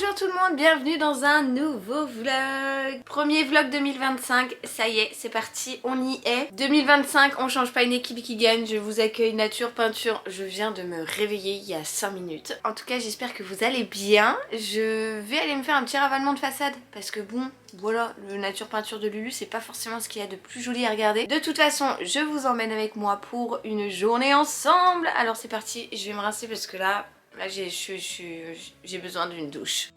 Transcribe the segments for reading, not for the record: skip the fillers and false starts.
Bonjour tout le monde, bienvenue dans un nouveau vlog. Premier vlog 2025, ça y est, c'est parti, on y est. 2025, on change pas une équipe qui gagne, je vous accueille Nature Peinture. Je viens de me réveiller il y a 5 minutes. En tout cas, j'espère que vous allez bien. Je vais aller me faire un petit ravalement de façade parce que bon, voilà, le Nature Peinture de Lulu, c'est pas forcément ce qu'il y a de plus joli à regarder. De toute façon, je vous emmène avec moi pour une journée ensemble. Alors c'est parti, je vais me rincer parce que là j'ai besoin d'une douche.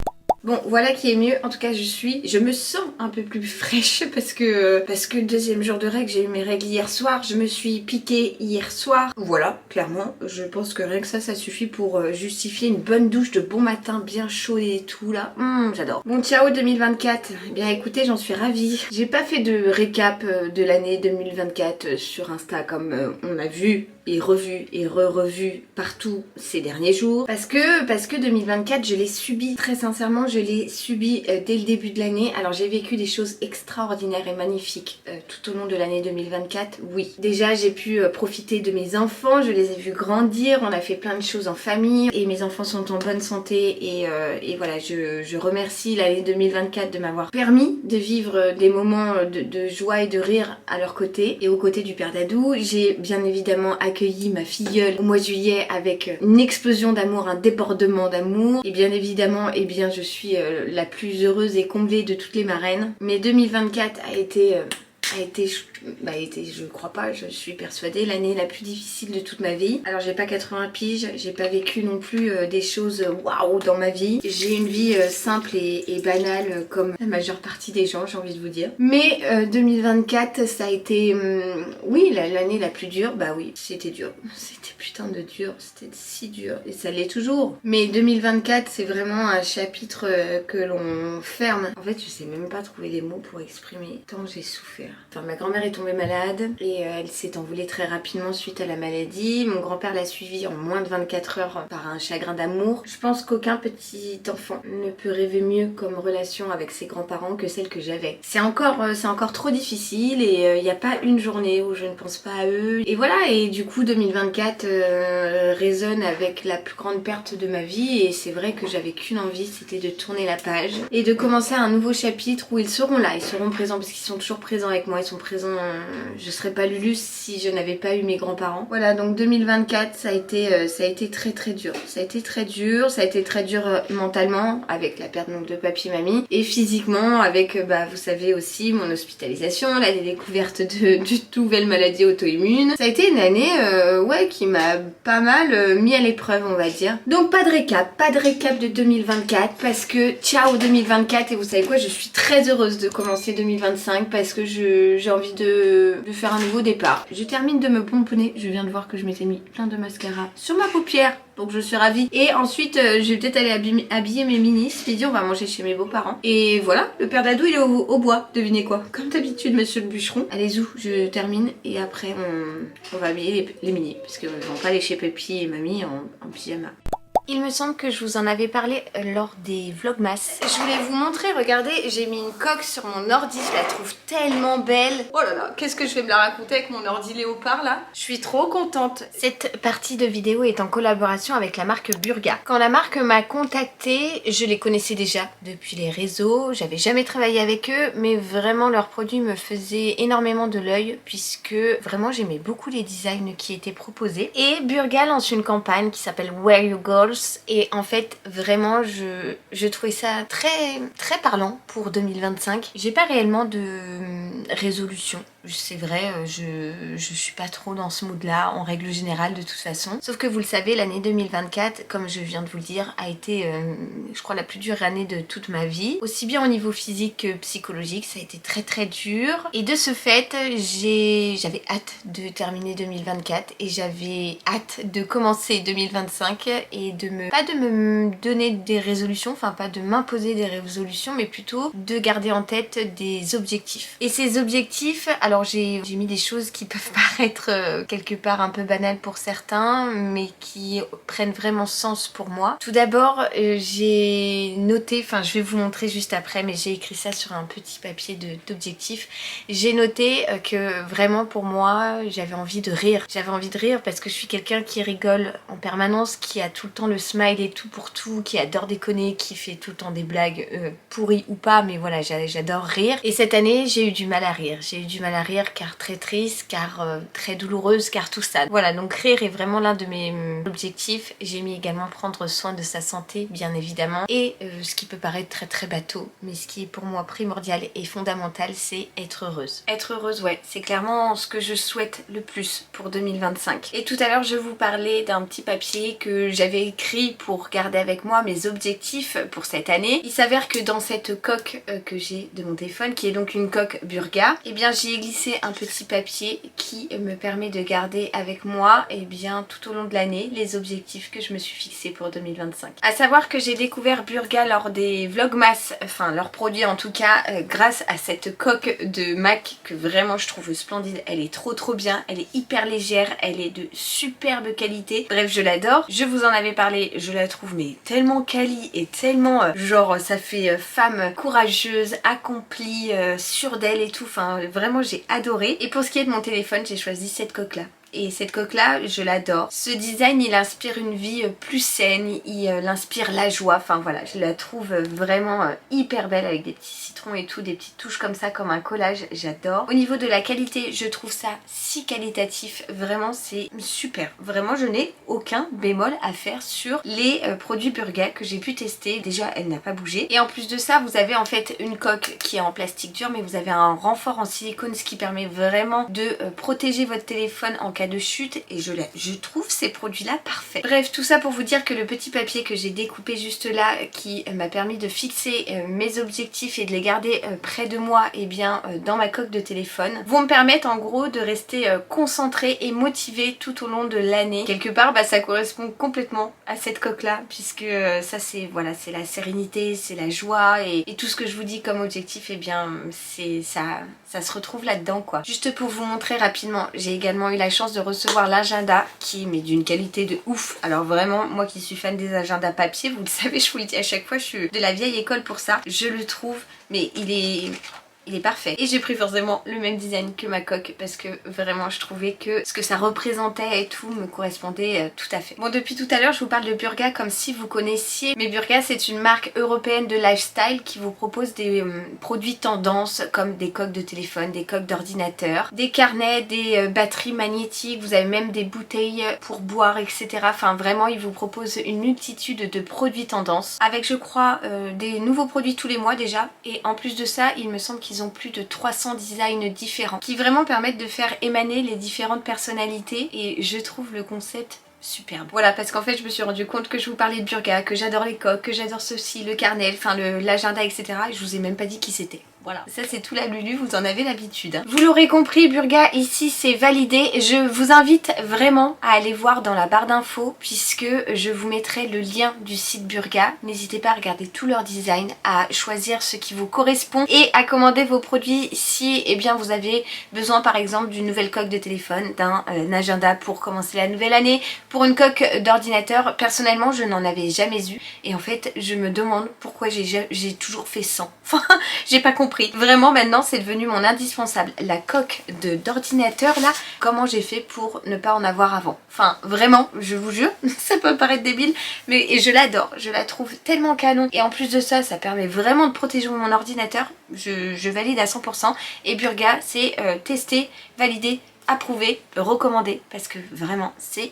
Bon, voilà qui est mieux. En tout cas, je me sens un peu plus fraîche parce que le deuxième jour de règles, j'ai eu mes règles hier soir. Je me suis piquée hier soir. Voilà, clairement, je pense que rien que ça suffit pour justifier une bonne douche de bon matin, bien chaud et tout là. J'adore. Bon, ciao 2024. Eh bien, écoutez, j'en suis ravie. J'ai pas fait de récap de l'année 2024 sur Insta comme on a vu et revu et re-revu partout ces derniers jours. Parce que 2024, je l'ai subi. Très sincèrement, je l'ai subi dès le début de l'année. Alors j'ai vécu des choses extraordinaires et magnifiques tout au long de l'année 2024, oui. Déjà j'ai pu profiter de mes enfants, je les ai vus grandir, on a fait plein de choses en famille et mes enfants sont en bonne santé et voilà, je remercie l'année 2024 de m'avoir permis de vivre des moments de joie et de rire à leur côté et aux côtés du père Dadou. J'ai bien évidemment accueilli ma filleule au mois de juillet avec une explosion d'amour, un débordement d'amour et bien évidemment, eh bien je suis la plus heureuse et comblée de toutes les marraines. Mais 2024 a été, je crois pas, je suis persuadée, l'année la plus difficile de toute ma vie. Alors j'ai pas 80 piges, j'ai pas vécu non plus des choses waouh dans ma vie. J'ai une vie simple et banale comme la majeure partie des gens, j'ai envie de vous dire. Mais 2024 ça a été, oui, l'année la plus dure, bah oui, c'était dur. C'était putain de dur, c'était si dur et ça l'est toujours. Mais 2024 c'est vraiment un chapitre que l'on ferme. En fait je sais même pas trouver les mots pour exprimer tant j'ai souffert. Enfin ma grand-mère est tombée malade et elle s'est envolée très rapidement suite à la maladie. Mon grand-père l'a suivie en moins de 24 heures par un chagrin d'amour. Je pense qu'aucun petit enfant ne peut rêver mieux comme relation avec ses grands-parents que celle que j'avais. C'est encore trop difficile et il n'y a pas une journée où je ne pense pas à eux. Et voilà, et du coup 2024 résonne avec la plus grande perte de ma vie et c'est vrai que j'avais qu'une envie, c'était de tourner la page et de commencer un nouveau chapitre où ils seront là, ils seront présents parce qu'ils sont toujours présents avec moi, ils sont présents, je serais pas Lulu si je n'avais pas eu mes grands-parents. Voilà, donc 2024 ça a été très très dur. Ça a été très dur mentalement avec la perte donc de papy et mamie et physiquement avec vous savez aussi mon hospitalisation, la découverte d'une nouvelle maladie auto-immune. Ça a été une année qui m'a pas mal mis à l'épreuve on va dire. Donc pas de récap de 2024 parce que ciao 2024 et vous savez quoi, je suis très heureuse de commencer 2025 parce que j'ai envie de faire un nouveau départ. Je termine de me pomponner, je viens de voir que je m'étais mis plein de mascara sur ma paupière. Donc je suis ravie. Et ensuite je vais peut-être aller habiller mes minis. Je dit on va manger chez mes beaux-parents. Et voilà, le père Dadou il est au bois. Devinez quoi? Comme d'habitude monsieur le bûcheron. Allez où je termine et après on va habiller les minis. Parce qu'ils vont pas aller chez papy et mamie en pyjama. Il me semble que je vous en avais parlé lors des vlogmas. Je voulais vous montrer, regardez, j'ai mis une coque sur mon ordi, je la trouve tellement belle. Oh là là, qu'est-ce que je vais me la raconter avec mon ordi léopard là? Je suis trop contente. Cette partie de vidéo est en collaboration avec la marque Burga. Quand la marque m'a contactée, je les connaissais déjà depuis les réseaux, j'avais jamais travaillé avec eux, mais vraiment leurs produits me faisaient énormément de l'œil puisque vraiment j'aimais beaucoup les designs qui étaient proposés. Et Burga lance une campagne qui s'appelle Where You Girls et en fait vraiment je trouvais ça très très parlant pour 2025. J'ai pas réellement de résolution, c'est vrai, je suis pas trop dans ce mood là en règle générale de toute façon. Sauf que vous le savez, l'année 2024, comme je viens de vous le dire, a été je crois la plus dure année de toute ma vie. Aussi bien au niveau physique que psychologique, ça a été très très dur. Et de ce fait, j'avais hâte de terminer 2024 et j'avais hâte de commencer 2025 et pas de me donner des résolutions, enfin pas de m'imposer des résolutions, mais plutôt de garder en tête des objectifs. Et ces objectifs, alors Alors j'ai mis des choses qui peuvent paraître quelque part un peu banales pour certains, mais qui prennent vraiment sens pour moi. Tout d'abord, j'ai noté, enfin je vais vous montrer juste après, mais j'ai écrit ça sur un petit papier d'objectifs. J'ai noté que vraiment pour moi, j'avais envie de rire. J'avais envie de rire parce que je suis quelqu'un qui rigole en permanence, qui a tout le temps le smile et tout pour tout, qui adore déconner, qui fait tout le temps des blagues pourries ou pas, mais voilà, j'adore rire. Et cette année, j'ai eu du mal à rire. J'ai eu du mal à rire car très triste, car très douloureuse, car tout ça. Voilà, donc rire est vraiment l'un de mes objectifs. J'ai mis également prendre soin de sa santé, bien évidemment. Et ce qui peut paraître très très bateau, mais ce qui est pour moi primordial et fondamental, c'est être heureuse. Être heureuse, ouais, c'est clairement ce que je souhaite le plus pour 2025. Et tout à l'heure, je vous parlais d'un petit papier que j'avais écrit pour garder avec moi mes objectifs pour cette année. Il s'avère que dans cette coque que j'ai de mon téléphone, qui est donc une coque Burga, et bien j'y ai glissé un petit papier qui me permet de garder avec moi et bien tout au long de l'année les objectifs que je me suis fixés pour 2025. À savoir que j'ai découvert Burga lors des Vlogmas, enfin leurs produits en tout cas, grâce à cette coque de MAC que vraiment je trouve splendide. Elle est trop bien, elle est hyper légère, elle est de superbe qualité. Bref, je l'adore. Je vous en avais parlé, je la trouve mais tellement quali et tellement genre ça fait femme courageuse, accomplie, sûre d'elle et tout. Enfin vraiment j'ai adoré. Et pour ce qui est de mon téléphone, j'ai choisi cette coque là. Et cette coque là, je l'adore. Ce design, il inspire une vie plus saine, il inspire la joie. Enfin voilà, je la trouve vraiment hyper belle avec des petits citrons et tout, des petites touches comme ça, comme un collage. J'adore. Au niveau de la qualité, je trouve ça si qualitatif. Vraiment, c'est super. Vraiment, je n'ai aucun bémol à faire sur les produits Burga que j'ai pu tester. Déjà, elle n'a pas bougé. Et en plus de ça, vous avez en fait une coque qui est en plastique dur, mais vous avez un renfort en silicone, ce qui permet vraiment de protéger votre téléphone en cas de chute, et je trouve ces produits là parfaits. Bref, tout ça pour vous dire que le petit papier que j'ai découpé juste là, qui m'a permis de fixer mes objectifs et de les garder près de moi, et bien dans ma coque de téléphone, vont me permettre en gros de rester concentrée et motivée tout au long de l'année. Quelque part ça correspond complètement à cette coque là, puisque ça c'est voilà, c'est la sérénité, c'est la joie, et tout ce que je vous dis comme objectif, et bien c'est ça se retrouve là-dedans quoi. Juste pour vous montrer rapidement, j'ai également eu la chance de recevoir l'agenda qui est d'une qualité de ouf. Alors vraiment, moi qui suis fan des agendas papier, vous le savez, je vous le dis à chaque fois, je suis de la vieille école pour ça. Je le trouve, mais il est parfait. Et j'ai pris forcément le même design que ma coque parce que vraiment je trouvais que ce que ça représentait et tout me correspondait tout à fait. Bon, depuis tout à l'heure je vous parle de Burga comme si vous connaissiez, mais Burga c'est une marque européenne de lifestyle qui vous propose des produits tendance comme des coques de téléphone, des coques d'ordinateur, des carnets, des batteries magnétiques, vous avez même des bouteilles pour boire, etc. Enfin vraiment ils vous proposent une multitude de produits tendance avec je crois des nouveaux produits tous les mois déjà, et en plus de ça il me semble qu'ils ont plus de 300 designs différents qui vraiment permettent de faire émaner les différentes personnalités, et je trouve le concept superbe. Voilà, parce qu'en fait je me suis rendu compte que je vous parlais de Burga, que j'adore les coques, que j'adore ceci, le carnet, enfin l'agenda, etc. Et je vous ai même pas dit qui c'était. Voilà, ça c'est tout la Lulu, vous en avez l'habitude. Vous l'aurez compris, Burga ici c'est validé. Je vous invite vraiment à aller voir dans la barre d'infos puisque je vous mettrai le lien du site Burga. N'hésitez pas à regarder tout leur design, à choisir ce qui vous correspond et à commander vos produits si eh bien, vous avez besoin par exemple d'une nouvelle coque de téléphone, d'un agenda pour commencer la nouvelle année, pour une coque d'ordinateur. Personnellement je n'en avais jamais eu et en fait je me demande pourquoi j'ai toujours fait 100. Enfin j'ai pas compris. Vraiment maintenant c'est devenu mon indispensable. La coque d'ordinateur là, comment j'ai fait pour ne pas en avoir avant? Enfin vraiment, je vous jure, ça peut paraître débile, mais je l'adore, je la trouve tellement canon. Et en plus de ça, ça permet vraiment de protéger mon ordinateur. Je valide à 100%. Et Burga c'est testé, validé, approuvé, recommandé, parce que vraiment c'est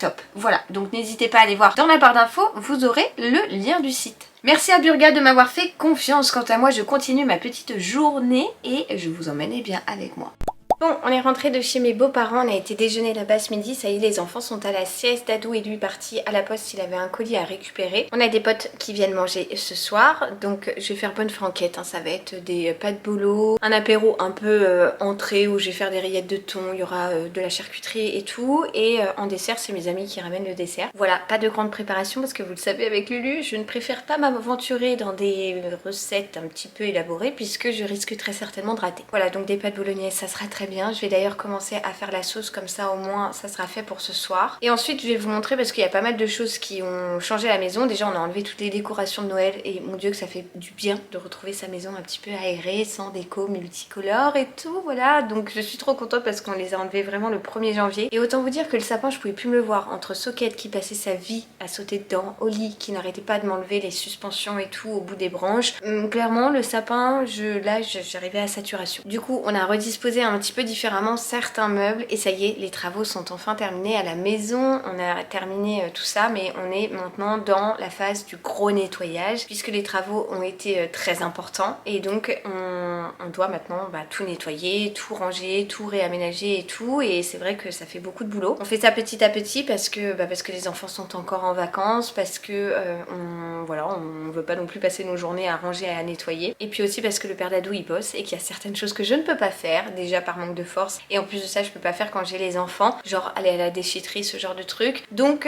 top. Voilà, donc n'hésitez pas à aller voir dans la barre d'infos, vous aurez le lien du site. Merci à Burga de m'avoir fait confiance. Quant à moi, je continue ma petite journée et je vous emmène bien avec moi. Bon, on est rentré de chez mes beaux-parents, on a été déjeuner là-bas ce midi, ça y est, les enfants sont à la sieste. Dadou est lui parti à la poste, il avait un colis à récupérer. On a des potes qui viennent manger ce soir, donc je vais faire bonne franquette, hein. Ça va être des pâtes bolo, un apéro un peu entrée où je vais faire des rillettes de thon, il y aura de la charcuterie et tout, et en dessert c'est mes amis qui ramènent le dessert. Voilà, pas de grande préparation parce que vous le savez avec Lulu, je ne préfère pas m'aventurer dans des recettes un petit peu élaborées puisque je risque très certainement de rater. Voilà, donc des pâtes bolognaises, ça sera très bien. Je vais d'ailleurs commencer à faire la sauce, comme ça au moins ça sera fait pour ce soir. Et ensuite je vais vous montrer parce qu'il y a pas mal de choses qui ont changé à la maison. Déjà on a enlevé toutes les décorations de Noël et mon dieu que ça fait du bien de retrouver sa maison un petit peu aérée, sans déco multicolore et tout, voilà. Donc je suis trop contente parce qu'on les a enlevés vraiment le 1er janvier. Et autant vous dire que le sapin je pouvais plus me le voir, entre Socket qui passait sa vie à sauter dedans, Oli qui n'arrêtait pas de m'enlever les suspensions et tout au bout des branches. Clairement le sapin, là j'arrivais à saturation. Du coup on a redisposé un petit peu différemment certains meubles et ça y est, les travaux sont enfin terminés à la maison. On a terminé tout ça, mais on est maintenant dans la phase du gros nettoyage puisque les travaux ont été très importants et donc on doit maintenant tout nettoyer, tout ranger, tout réaménager et tout, et c'est vrai que ça fait beaucoup de boulot. On fait ça petit à petit parce que les enfants sont encore en vacances, parce que on veut pas non plus passer nos journées à ranger et à nettoyer, et puis aussi parce que le père d'Adou il bosse et qu'il y a certaines choses que je ne peux pas faire déjà par manque de force, et en plus de ça je peux pas faire quand j'ai les enfants, genre aller à la déchetterie, ce genre de truc. Donc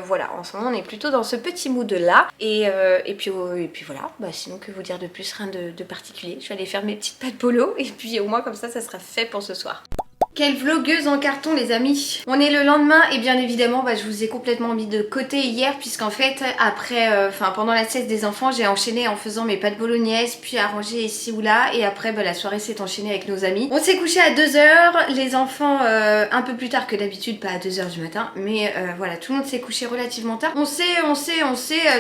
voilà, en ce moment on est plutôt dans ce petit mood là, et puis voilà, sinon que vous dire de plus, rien de particulier. Je vais aller faire mes petites pâtes bolo et puis au moins comme ça sera fait pour ce soir. Quelle vlogueuse en carton les amis. On est le lendemain et bien évidemment je vous ai complètement mis de côté hier puisqu'en fait après, pendant la sieste des enfants j'ai enchaîné en faisant mes pâtes bolognaises, puis à ranger ici ou là, et après la soirée s'est enchaînée avec nos amis. On s'est couché à 2h, les enfants un peu plus tard que d'habitude, pas à 2h du matin, mais voilà, tout le monde s'est couché relativement tard. On s'est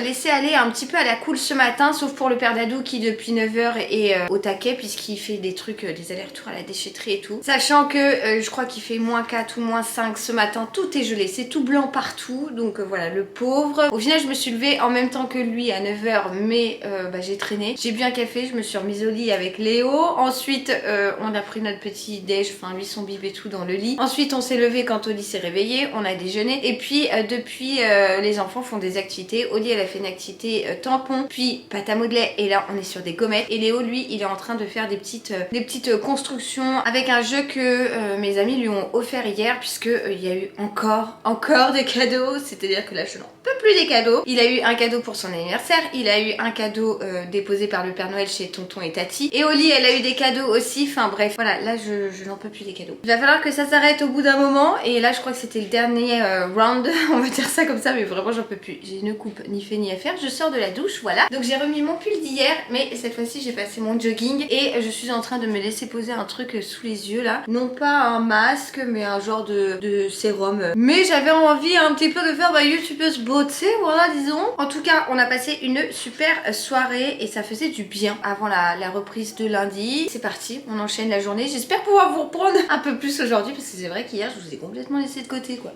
laissé aller un petit peu à la cool ce matin, sauf pour le père d'Adou qui depuis 9h est au taquet puisqu'il fait des trucs, des allers-retours à la déchetterie et tout. Sachant que je crois qu'il fait -4 ou -5 ce matin, tout est gelé, c'est tout blanc partout, donc voilà, le pauvre. Au final je me suis levée en même temps que lui à 9h, mais j'ai traîné, j'ai bu un café, je me suis remise au lit avec Léo, ensuite on a pris notre petit déj, lui son bib et tout dans le lit, ensuite on s'est levé quand Oli s'est réveillé, on a déjeuné, et puis depuis les enfants font des activités. Oli elle a fait une activité tampon, puis pâte à modeler, et là on est sur des gommettes, et Léo lui il est en train de faire des petites constructions avec un jeu que mes amis lui ont offert hier, puisque il y a eu encore des cadeaux, c'est-à-dire que là je n'en peux plus des cadeaux. Il a eu un cadeau pour son anniversaire, il a eu un cadeau déposé par le Père Noël chez tonton et tati, et Oli elle a eu des cadeaux aussi, bref, voilà, là je n'en peux plus des cadeaux. Il va falloir que ça s'arrête au bout d'un moment, et là je crois que c'était le dernier round, on va dire ça comme ça, mais vraiment j'en peux plus. J'ai une coupe ni fait ni à faire, je sors de la douche, voilà. Donc j'ai remis mon pull d'hier, mais cette fois-ci j'ai passé mon jogging, et je suis en train de me laisser poser un truc sous les yeux là, non pas un masque mais un genre de sérum, mais j'avais envie un petit peu de faire youtubeuse beauté, voilà, disons. En tout cas on a passé une super soirée et ça faisait du bien avant la reprise de lundi. C'est parti, on enchaîne la journée, j'espère pouvoir vous reprendre un peu plus aujourd'hui parce que c'est vrai qu'hier je vous ai complètement laissé de côté quoi.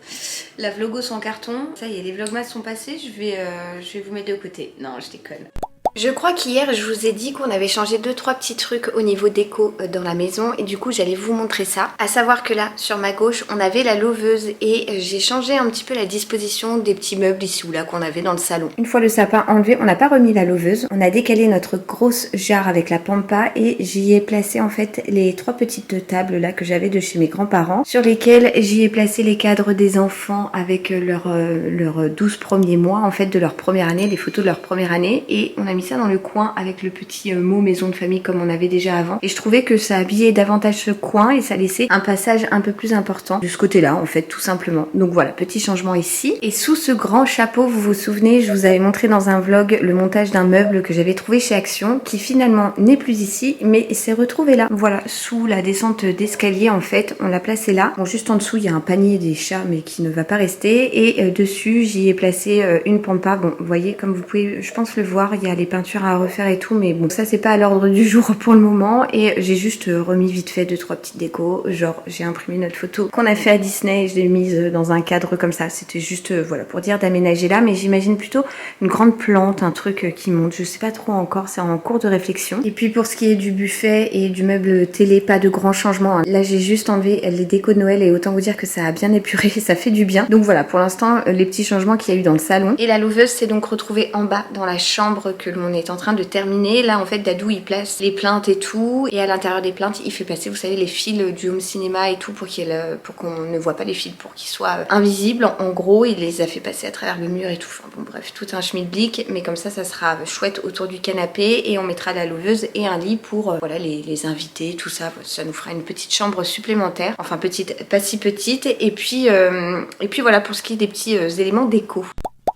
La vlogos en carton, ça y est, les vlogmas sont passés, je vais vous mettre de côté, non je déconne. Je crois qu'hier je vous ai dit qu'on avait changé 2-3 petits trucs au niveau déco dans la maison, et du coup j'allais vous montrer ça. À savoir que là sur ma gauche on avait la lauveuse et j'ai changé un petit peu la disposition des petits meubles ici ou là qu'on avait dans le salon. Une fois le sapin enlevé, on n'a pas remis la lauveuse, on a décalé notre grosse jarre avec la pampa et j'y ai placé en fait les 3 petites tables là que j'avais de chez mes grands-parents, sur lesquelles j'y ai placé les cadres des enfants avec leurs 12 premiers mois en fait de leur première année, les photos de leur première année, et on a mis ça dans le coin avec le petit mot maison de famille comme on avait déjà avant, et je trouvais que ça habillait davantage ce coin et ça laissait un passage un peu plus important de ce côté là en fait, tout simplement. Donc voilà, petit changement ici. Et sous ce grand chapeau, vous vous souvenez, je vous avais montré dans un vlog le montage d'un meuble que j'avais trouvé chez Action, qui finalement n'est plus ici mais s'est retrouvé là. Voilà, sous la descente d'escalier en fait, on l'a placé là. Bon, juste en dessous il y a un panier des chats mais qui ne va pas rester, et dessus j'y ai placé une pampa. Bon, vous voyez, comme vous pouvez je pense le voir, il y a les peintures à refaire et tout, mais bon, ça c'est pas à l'ordre du jour pour le moment. Et j'ai juste remis vite fait 2-3 petites décos. Genre, j'ai imprimé notre photo qu'on a fait à Disney et je l'ai mise dans un cadre comme ça. C'était juste, voilà, pour dire d'aménager là, mais j'imagine plutôt une grande plante, un truc qui monte. Je sais pas trop encore, c'est en cours de réflexion. Et puis pour ce qui est du buffet et du meuble télé, pas de grands changements. Là, j'ai juste enlevé les décos de Noël et autant vous dire que ça a bien épuré, ça fait du bien. Donc voilà, pour l'instant, les petits changements qu'il y a eu dans le salon. Et la louveuse s'est donc retrouvée en bas dans la chambre que l'on est en train de terminer. Là, en fait, Dadou, il place les plaintes et tout. Et à l'intérieur des plaintes, il fait passer, vous savez, les fils du home cinéma et tout pour qu'on ne voit pas les fils, pour qu'ils soient invisibles. En gros, il les a fait passer à travers le mur et tout. Enfin bon, bref, tout un schmilblick. Mais comme ça sera chouette autour du canapé. Et on mettra la louveuse et un lit pour voilà, les invités, tout ça. Ça nous fera une petite chambre supplémentaire. Enfin, petite, pas si petite. Et puis voilà pour ce qui est des petits éléments déco.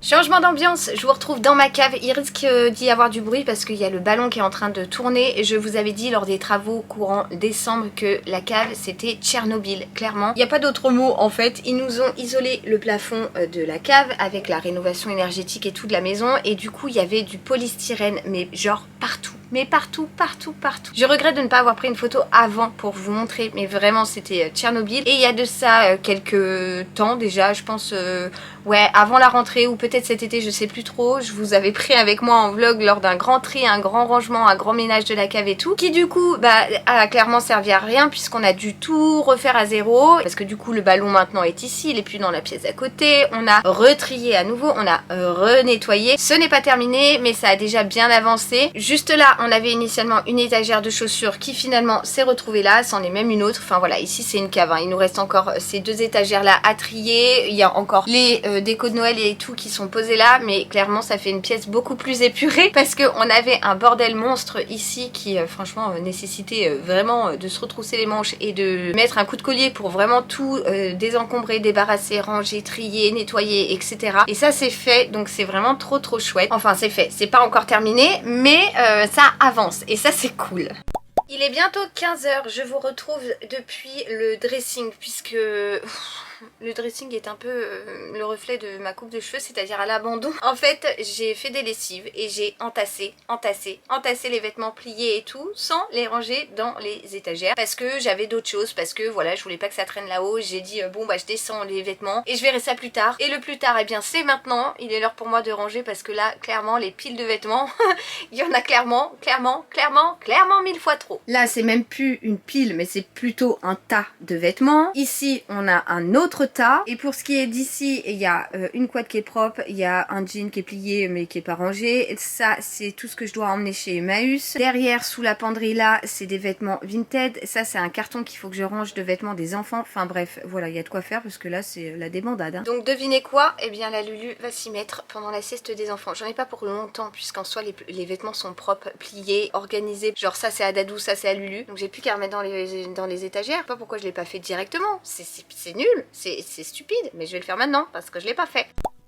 Changement d'ambiance, je vous retrouve dans ma cave. Il risque d'y avoir du bruit parce qu'il y a le ballon qui est en train de tourner. Je vous avais dit lors des travaux courant décembre que la cave c'était Tchernobyl, clairement. Il n'y a pas d'autre mot en fait. Ils nous ont isolé le plafond de la cave avec la rénovation énergétique et tout de la maison. Et du coup il y avait du polystyrène, mais genre partout. Mais partout, partout, partout. Je regrette de ne pas avoir pris une photo avant pour vous montrer, mais vraiment c'était Tchernobyl. Et il y a de ça quelques temps déjà, je pense, ouais, avant la rentrée ou peut-être cet été, je sais plus trop. Je vous avais pris avec moi en vlog lors d'un grand tri, un grand rangement, un grand ménage de la cave et tout, qui du coup a clairement servi à rien puisqu'on a dû tout refaire à zéro. Parce que du coup le ballon maintenant est ici, il est plus dans la pièce à côté. On a retrié à nouveau, on a renettoyé. Ce n'est pas terminé, mais ça a déjà bien avancé. Juste là, on avait initialement une étagère de chaussures qui finalement s'est retrouvée là, c'en est même une autre. Enfin voilà, ici c'est une cave, hein. Il nous reste encore ces deux étagères là à trier. Il y a encore les décos de Noël et tout qui sont posés là, mais clairement ça fait une pièce beaucoup plus épurée parce qu'on avait un bordel monstre ici qui franchement nécessitait vraiment de se retrousser les manches et de mettre un coup de collier pour vraiment tout désencombrer, débarrasser, ranger, trier, nettoyer, etc. Et ça c'est fait, donc c'est vraiment trop chouette. Enfin c'est fait, c'est pas encore terminé, mais ça avance et ça c'est cool. Il est bientôt 15 h, je vous retrouve depuis le dressing puisque le dressing est un peu le reflet de ma coupe de cheveux, c'est-à-dire à l'abandon. En fait, j'ai fait des lessives et j'ai entassé les vêtements pliés et tout sans les ranger dans les étagères parce que j'avais d'autres choses, parce que voilà, je voulais pas que ça traîne là-haut. J'ai dit bon bah je descends les vêtements et je verrai ça plus tard. Et le plus tard, eh bien c'est maintenant. Il est l'heure pour moi de ranger parce que là, clairement, les piles de vêtements, il y en a clairement 1000 fois trop. Là, c'est même plus une pile, mais c'est plutôt un tas de vêtements. Ici, on a un autre tas. Et pour ce qui est d'ici, il y a une couette qui est propre, il y a un jean qui est plié mais qui est pas rangé. Ça, c'est tout ce que je dois emmener chez Emmaüs. Derrière, sous la penderie là, c'est des vêtements Vinted. Ça, c'est un carton qu'il faut que je range de vêtements des enfants. Enfin bref, voilà, il y a de quoi faire parce que là, c'est la débandade, hein. Donc devinez quoi? Eh bien, la Lulu va s'y mettre pendant la sieste des enfants. J'en ai pas pour longtemps puisqu'en soi, les vêtements sont propres, pliés, organisés. Genre ça, c'est à Dadou, ça, c'est à Lulu. Donc j'ai plus qu'à remettre dans les étagères. Je sais pas pourquoi je l'ai pas fait directement. C'est nul. C'est stupide, mais je vais le faire maintenant parce que je l'ai pas fait.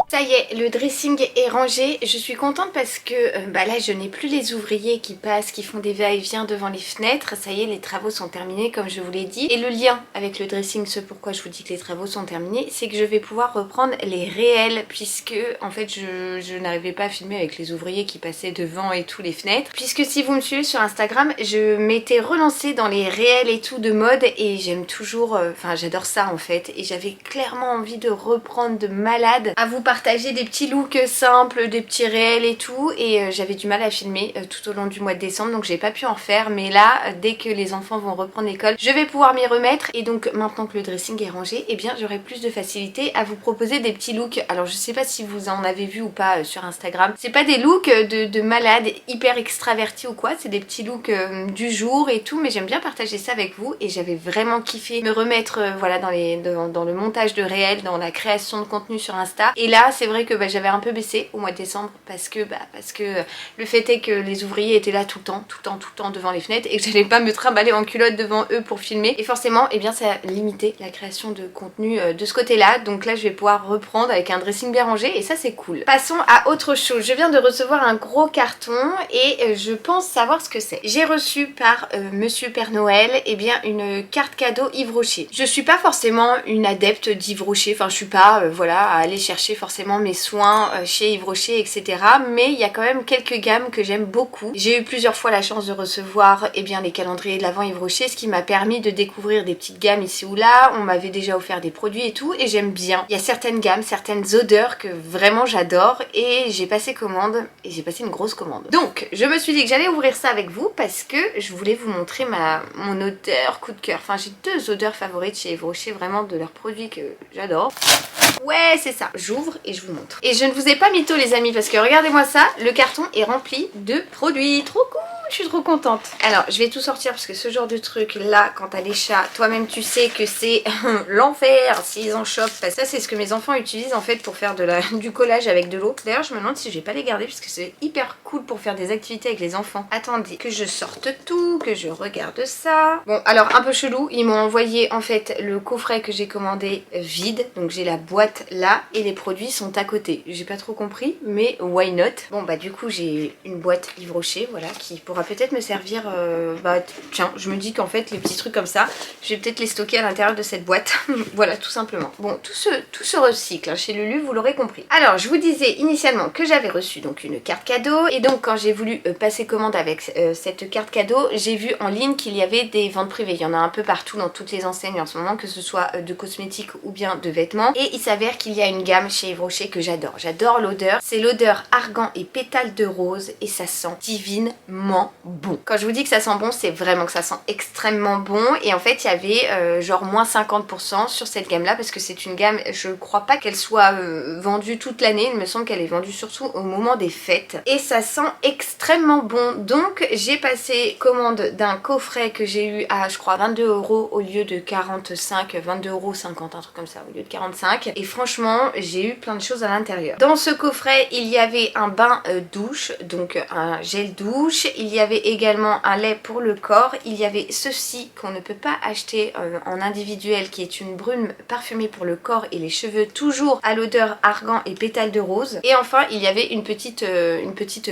Ça y est, le dressing est rangé. Je suis contente parce que là je n'ai plus les ouvriers qui passent, qui font des va-et-vient devant les fenêtres. Ça y est, les travaux sont terminés comme je vous l'ai dit. Et le lien avec le dressing, ce pourquoi je vous dis que les travaux sont terminés, c'est que je vais pouvoir reprendre les réels puisque en fait je n'arrivais pas à filmer avec les ouvriers qui passaient devant et tout les fenêtres. Puisque si vous me suivez sur Instagram, je m'étais relancée dans les réels et tout de mode et j'aime toujours, enfin j'adore ça en fait. Et j'avais clairement envie de reprendre de malade à vous partager des petits looks simples, des petits réels et tout, et j'avais du mal à filmer tout au long du mois de décembre, donc j'ai pas pu en faire. Mais là, dès que les enfants vont reprendre l'école, je vais pouvoir m'y remettre, et donc maintenant que le dressing est rangé, eh bien j'aurai plus de facilité à vous proposer des petits looks. Alors je sais pas si vous en avez vu ou pas sur Instagram, c'est pas des looks de malade hyper extravertis ou quoi, c'est des petits looks du jour et tout, mais j'aime bien partager ça avec vous, et j'avais vraiment kiffé me remettre voilà dans le montage de réels, dans la création de contenu sur Insta. Et là c'est vrai que j'avais un peu baissé au mois de décembre parce que le fait est que les ouvriers étaient là tout le temps devant les fenêtres et que j'allais pas me trimballer en culotte devant eux pour filmer, et forcément eh bien ça a limité la création de contenu de ce côté là. Donc là je vais pouvoir reprendre avec un dressing bien rangé et ça c'est cool. Passons à autre chose. Je viens de recevoir un gros carton et je pense savoir ce que c'est. J'ai reçu par Monsieur Père Noël eh bien une carte cadeau Yves Rocher. Je suis pas forcément une adepte d'Yves Rocher, enfin je suis pas voilà à aller chercher forcément forcément mes soins chez Yves Rocher, etc. Mais il y a quand même quelques gammes que j'aime beaucoup. J'ai eu plusieurs fois la chance de recevoir les calendriers de l'Avent Yves Rocher, ce qui m'a permis de découvrir des petites gammes ici ou là. On m'avait déjà offert des produits et tout, et j'aime bien. Il y a certaines gammes, certaines odeurs que vraiment j'adore, et j'ai passé commande, et j'ai passé une grosse commande. Donc je me suis dit que j'allais ouvrir ça avec vous parce que je voulais vous montrer mon odeur coup de cœur. Enfin, j'ai deux odeurs favorites chez Yves Rocher, vraiment de leurs produits que j'adore. Ouais, c'est ça. J'ouvre et je vous montre. Et je ne vous ai pas mytho les amis, parce que regardez-moi ça, le carton est rempli de produits. Trop cool, je suis trop contente. Alors, je vais tout sortir parce que ce genre de truc là, quand t'as les chats, toi-même tu sais que c'est l'enfer s'ils en chopent. Parce que ça, c'est ce que mes enfants utilisent en fait pour faire du collage avec de l'eau. D'ailleurs, je me demande si je vais pas les garder parce que c'est hyper cool pour faire des activités avec les enfants. Attendez, que je sorte tout, que je regarde ça. Bon, alors un peu chelou, ils m'ont envoyé en fait le coffret que j'ai commandé vide. Donc j'ai la boîte là et les produits sont à côté. J'ai pas trop compris, mais why not? Bon bah du coup j'ai une boîte Yves Rocher, voilà, qui pourra peut-être me servir. Tiens, je me dis qu'en fait les petits trucs comme ça, je vais peut-être les stocker à l'intérieur de cette boîte. Voilà, tout simplement. Bon, tout se recycle hein, chez Lulu, vous l'aurez compris. Alors je vous disais initialement que j'avais reçu donc une carte cadeau, et donc quand j'ai voulu passer commande avec cette carte cadeau, j'ai vu en ligne qu'il y avait des ventes privées. Il y en a un peu partout dans toutes les enseignes en ce moment, que ce soit de cosmétiques ou bien de vêtements. Et il s'avère qu'il y a une gamme chez Yves Rocher que j'adore. J'adore l'odeur. C'est l'odeur argan et pétales de rose, et ça sent divinement bon. Quand je vous dis que ça sent bon, c'est vraiment que ça sent extrêmement bon. Et en fait, il y avait genre moins 50% sur cette gamme là, parce que c'est une gamme, je crois pas qu'elle soit vendue toute l'année. Il me semble qu'elle est vendue surtout au moment des fêtes. Et ça sent extrêmement bon. Donc j'ai passé commande d'un coffret que j'ai eu à, je crois, 22 € au lieu de 45, 22,50 €, un truc comme ça, au lieu de 45. Et franchement, j'ai eu plein de choses à l'intérieur. Dans ce coffret, il y avait un bain douche, donc un gel douche. Il y avait également un lait pour le corps. Il y avait ceci qu'on ne peut pas acheter en individuel, qui est une brume parfumée pour le corps et les cheveux, toujours à l'odeur argan et pétales de rose. Et enfin, il y avait une petite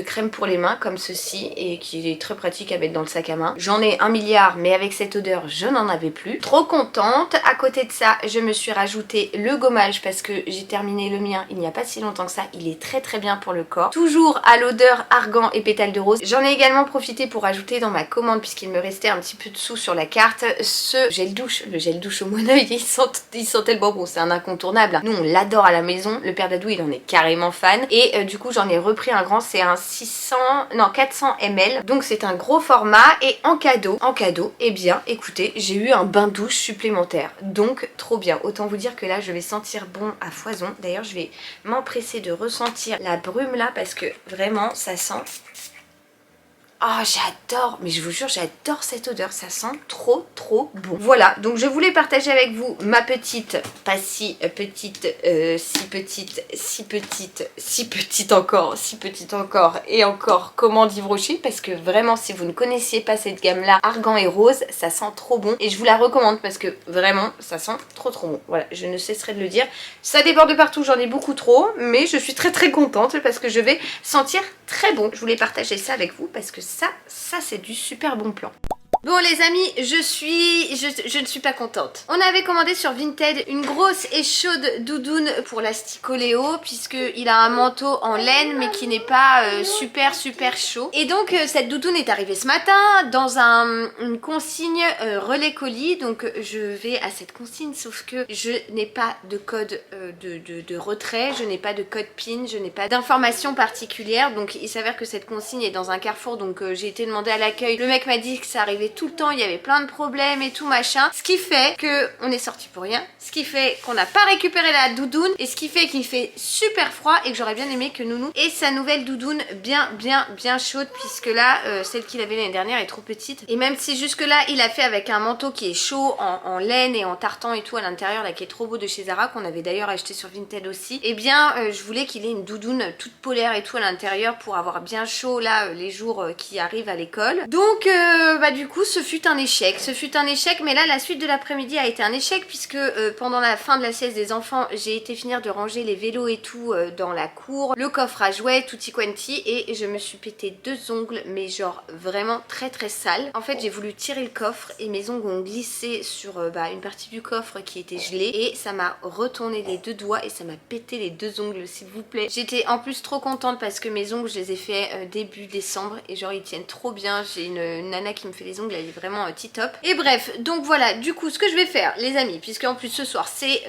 crème pour les mains comme ceci, et qui est très pratique à mettre dans le sac à main. J'en ai un milliard, mais avec cette odeur, je n'en avais plus. Trop contente. À côté de ça, je me suis rajouté le gommage parce que j'ai terminé le mien il n'y a pas si longtemps que ça. Il est très très bien pour le corps. Toujours à l'odeur argan et pétales de rose. J'en ai également profité pour ajouter dans ma commande, puisqu'il me restait un petit peu de sous sur la carte, ce gel douche. Le gel douche au Moneuil, il sent tellement bon, c'est un incontournable. Nous on l'adore à la maison. Le père d'Adou il en est carrément fan. Et du coup j'en ai repris un grand, c'est un 400 ml. Donc c'est un gros format, et en cadeau, eh bien écoutez, j'ai eu un bain douche supplémentaire. Donc trop bien. Autant vous dire que là je vais sentir bon à foison. D'ailleurs je vais m'empresser de ressentir la brume là, parce que vraiment ça sent... Oh j'adore, mais je vous jure j'adore cette odeur, ça sent trop trop bon. Voilà, donc je voulais partager avec vous ma petite, pas si petite, si petite encore et encore commande Yves Rocher, parce que vraiment si vous ne connaissiez pas cette gamme là, argan et rose, ça sent trop bon, et je vous la recommande parce que vraiment ça sent trop trop bon. Voilà, je ne cesserai de le dire, ça déborde partout, j'en ai beaucoup trop, mais je suis très très contente parce que je vais sentir très bon. Je voulais partager ça avec vous parce que ça c'est du super bon plan. Bon les amis, je ne suis pas contente. On avait commandé sur Vinted une grosse et chaude doudoune pour l'Astico Léo, puisqu'il a un manteau en laine mais qui n'est pas super chaud. Et donc cette doudoune est arrivée ce matin dans une consigne relais colis. Donc je vais à cette consigne, sauf que je n'ai pas de code de retrait, je n'ai pas de code PIN, je n'ai pas d'informations particulières. Donc il s'avère que cette consigne est dans un carrefour, donc j'ai été demander à l'accueil. Le mec m'a dit que ça arrivait tout le temps, il y avait plein de problèmes et tout machin, ce qui fait que on est sorti pour rien, ce qui fait qu'on n'a pas récupéré la doudoune, et ce qui fait qu'il fait super froid, et que j'aurais bien aimé que Nounou ait sa nouvelle doudoune bien chaude, puisque là celle qu'il avait l'année dernière est trop petite. Et même si jusque là il a fait avec un manteau qui est chaud en laine et en tartan et tout à l'intérieur là, qui est trop beau, de chez Zara, qu'on avait d'ailleurs acheté sur Vinted aussi, et bien je voulais qu'il ait une doudoune toute polaire et tout à l'intérieur pour avoir bien chaud là les jours qui arrivent à l'école. Donc bah du coup coup ce fut un échec, mais là la suite de l'après-midi a été un échec puisque pendant la fin de la sieste des enfants j'ai été finir de ranger les vélos et tout dans la cour, le coffre à jouets, tutti quanti, et je me suis pété 2 ongles mais genre vraiment très sales. En fait j'ai voulu tirer le coffre et mes ongles ont glissé sur une partie du coffre qui était gelée et ça m'a retourné les 2 doigts et ça m'a pété les 2 ongles s'il vous plaît. J'étais en plus trop contente parce que mes ongles je les ai fait début décembre et genre ils tiennent trop bien. J'ai une nana qui me fait les ongles, elle est vraiment tip-top. Et bref, donc voilà, du coup ce que je vais faire les amis, puisque en plus ce soir c'est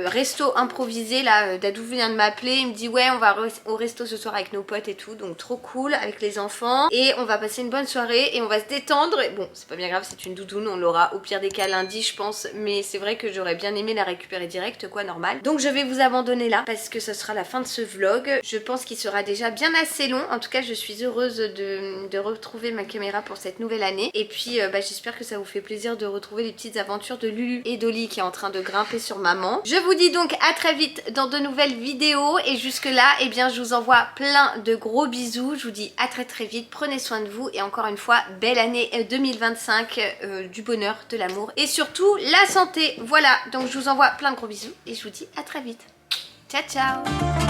resto improvisé, là Dadou vient de m'appeler, il me dit ouais on va au resto ce soir avec nos potes et tout, donc trop cool avec les enfants et on va passer une bonne soirée et on va se détendre. Et bon c'est pas bien grave, c'est une doudoune, on l'aura au pire des cas lundi je pense, mais c'est vrai que j'aurais bien aimé la récupérer direct quoi, normal. Donc je vais vous abandonner là parce que ce sera la fin de ce vlog. Je pense qu'il sera déjà bien assez long, en tout cas je suis heureuse de retrouver ma caméra pour cette nouvelle année et puis j'espère que ça vous fait plaisir de retrouver les petites aventures de Lulu et d'Oli qui est en train de grimper sur maman. Je vous dis donc à très vite dans de nouvelles vidéos et jusque là eh bien je vous envoie plein de gros bisous, je vous dis à très vite, prenez soin de vous et encore une fois belle année 2025, du bonheur, de l'amour et surtout la santé. Voilà, donc je vous envoie plein de gros bisous et je vous dis à très vite. Ciao ciao.